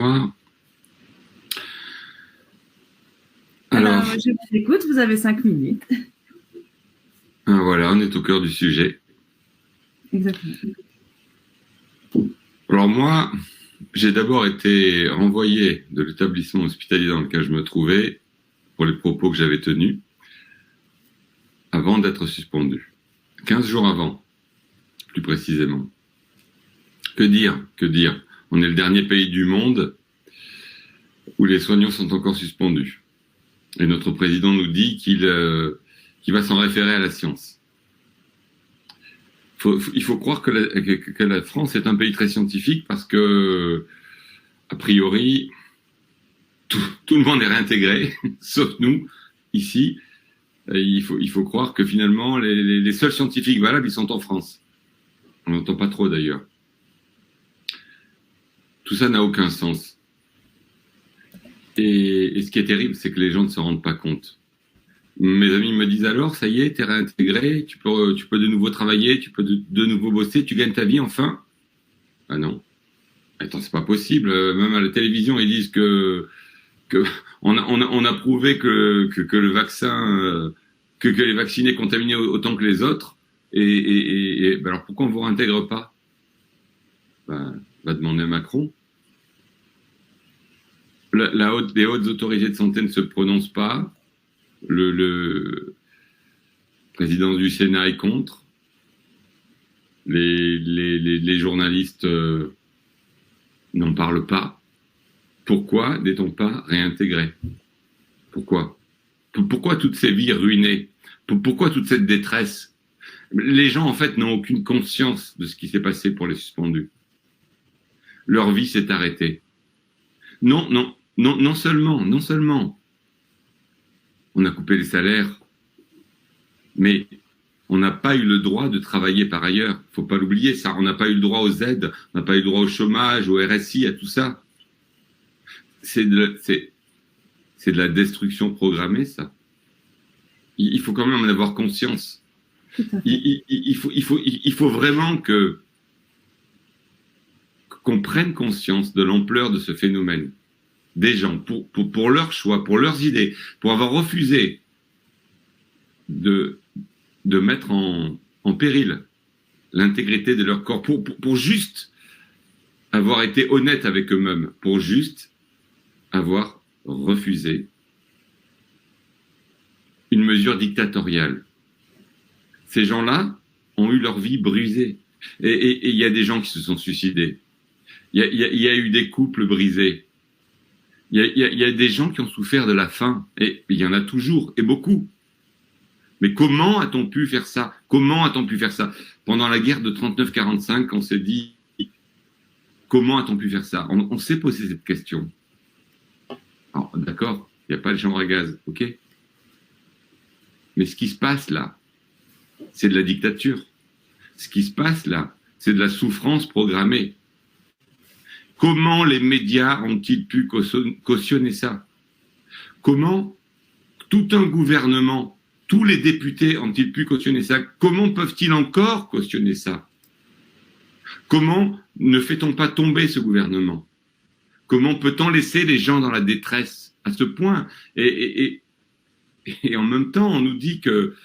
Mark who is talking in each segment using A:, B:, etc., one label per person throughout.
A: Alors,
B: Alors, je vous écoute, vous avez 5 minutes.
A: voilà, on est au cœur du sujet.
B: Exactement.
A: Alors moi, j'ai d'abord été renvoyé de l'établissement hospitalier dans lequel je me trouvais pour les propos que j'avais tenus avant d'être suspendu. 15 jours avant, plus précisément. Que dire? On est le dernier pays du monde où les soignants sont encore suspendus. Et notre président nous dit qu'il va s'en référer à la science. Il faut croire que la France est un pays très scientifique parce que, a priori, tout le monde est réintégré, sauf nous, ici. Il faut croire que finalement, les seuls scientifiques valables, ils sont en France. On n'entend pas trop d'ailleurs. Tout ça n'a aucun sens. Et ce qui est terrible, c'est que les gens ne se rendent pas compte. Mes amis me disent alors, ça y est, t'es réintégré, tu peux de nouveau travailler, tu peux de nouveau bosser, tu gagnes ta vie enfin. Ah non. Attends, c'est pas possible. Même à la télévision, ils disent que on a prouvé que le vaccin, que les vaccinés contaminaient autant que les autres. Et ben alors pourquoi on vous réintègre pas? Va demander à Macron. Les hautes autorités de santé ne se prononcent pas. Le président du Sénat est contre. Les journalistes n'en parlent pas. Pourquoi n'est-on pas réintégré? Pourquoi toutes ces vies ruinées? Pourquoi toute cette détresse? Les gens, en fait, n'ont aucune conscience de ce qui s'est passé pour les suspendus. Leur vie s'est arrêtée. Non seulement on a coupé les salaires, mais on n'a pas eu le droit de travailler par ailleurs. Faut pas l'oublier, ça. On n'a pas eu le droit aux aides, on n'a pas eu le droit au chômage, au RSI, à tout ça. C'est de la destruction programmée, ça. Il faut quand même en avoir conscience. Il faut vraiment qu'on prenne conscience de l'ampleur de ce phénomène. Des gens, pour leurs choix, pour leurs idées, pour avoir refusé de mettre en péril l'intégrité de leur corps, pour juste avoir été honnête avec eux-mêmes, pour juste avoir refusé une mesure dictatoriale. Ces gens-là ont eu leur vie brisée. Et il y a des gens qui se sont suicidés. Il y a eu des couples brisés. Il y a des gens qui ont souffert de la faim. Et il y en a toujours, et beaucoup. Mais comment a-t-on pu faire ça? Pendant la guerre de 39-45, on s'est dit, comment a-t-on pu faire ça? On s'est posé cette question. Alors, d'accord, il n'y a pas de chambre à gaz, ok? Mais ce qui se passe là, c'est de la dictature. Ce qui se passe là, c'est de la souffrance programmée. Comment les médias ont-ils pu cautionner ça? Comment tout un gouvernement, tous les députés ont-ils pu cautionner ça? Comment peuvent-ils encore cautionner ça? Comment ne fait-on pas tomber ce gouvernement? Comment peut-on laisser les gens dans la détresse à ce point? Et en même temps, on nous dit que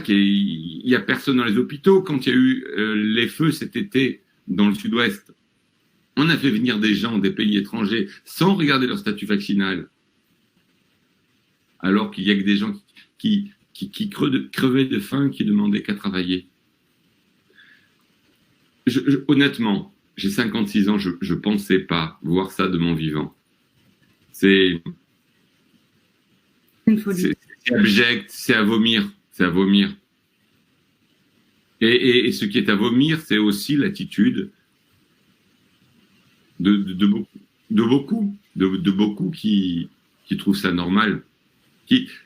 A: qu'il y a personne dans les hôpitaux. Quand il y a eu les feux cet été dans le sud-ouest, on a fait venir des gens des pays étrangers sans regarder leur statut vaccinal, alors qu'il y a que des gens qui crevaient de faim, qui demandaient qu'à travailler. Honnêtement, j'ai 56 ans, je pensais pas voir ça de mon vivant. C'est abject, c'est à vomir. Et ce qui est à vomir, c'est aussi l'attitude de beaucoup qui trouvent ça normal.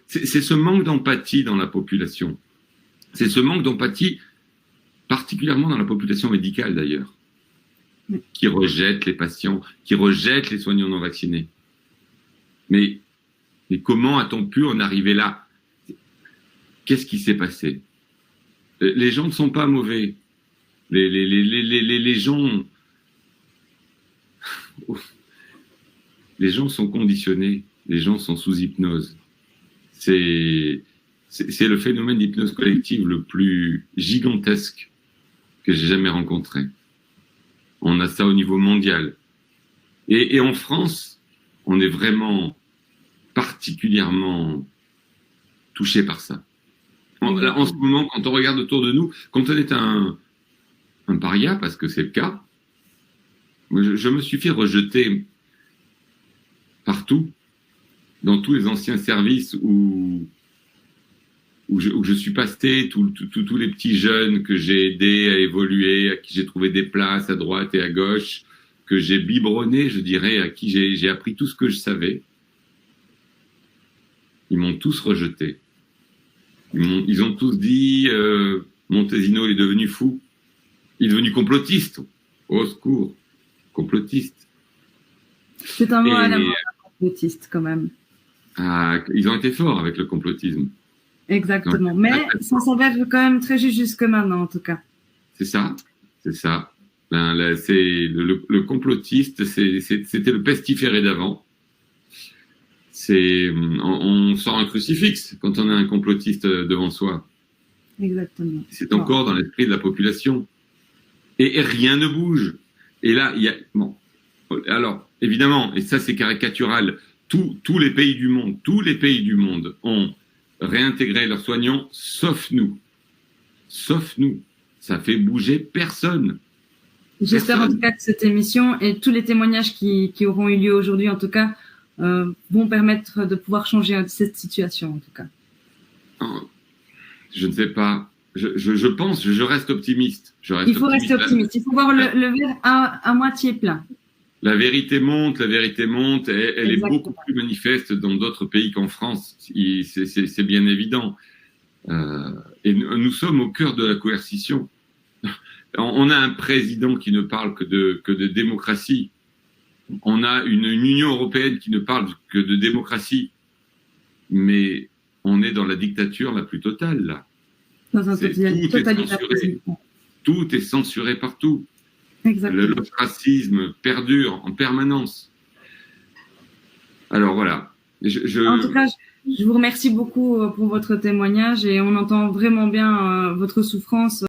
A: C'est ce manque d'empathie dans la population. C'est ce manque d'empathie, particulièrement dans la population médicale d'ailleurs, qui rejette les patients, qui rejette les soignants non vaccinés. Mais comment a-t-on pu en arriver là? Qu'est-ce qui s'est passé? Les gens ne sont pas mauvais. Les gens... Les gens sont conditionnés, les gens sont sous hypnose. C'est le phénomène d'hypnose collective le plus gigantesque que j'ai jamais rencontré. On a ça au niveau mondial. Et en France, on est vraiment particulièrement touché par ça. En ce moment, quand on regarde autour de nous, quand on est un paria, parce que c'est le cas, je me suis fait rejeter partout, dans tous les anciens services où je suis passé, tous les petits jeunes que j'ai aidés à évoluer, à qui j'ai trouvé des places à droite et à gauche, que j'ai biberonné, je dirais, à qui j'ai appris tout ce que je savais. Ils m'ont tous rejeté. Ils ont tous dit Montesino, il est devenu fou. Il est devenu complotiste. Au secours. Complotiste.
B: C'est un mot à la mode, complotiste, quand même.
A: Ils ont été forts avec le complotisme.
B: Exactement. Mais ça s'avère quand même très juste jusque maintenant, en tout cas.
A: C'est ça. C'est ça. Là, le complotiste, c'était le pestiféré d'avant. On sort un crucifix quand on a un complotiste devant soi.
B: Exactement.
A: C'est encore dans l'esprit de la population. Et rien ne bouge. Et là, alors, évidemment, et ça c'est caricatural, tous les pays du monde ont réintégré leurs soignants, sauf nous. Sauf nous. Ça fait bouger personne.
B: J'espère en tout cas que cette émission et tous les témoignages qui auront eu lieu aujourd'hui, en tout cas, vont permettre de pouvoir changer cette situation, en tout cas.
A: Je ne sais pas. Je reste optimiste.
B: Il faut rester optimiste. Il faut voir le verre à moitié plein.
A: La vérité monte. Elle est beaucoup plus manifeste dans d'autres pays qu'en France. C'est bien évident. Et nous sommes au cœur de la coercition. On a un président qui ne parle que de démocratie. On a une Union européenne qui ne parle que de démocratie. Mais on est dans la dictature la plus totale, là.
B: Dans un totalitarisme.
A: Tout est censuré partout.
B: Exactement.
A: L'ostracisme perdure en permanence. Alors voilà.
B: En tout cas, je vous remercie beaucoup pour votre témoignage et on entend vraiment bien votre souffrance.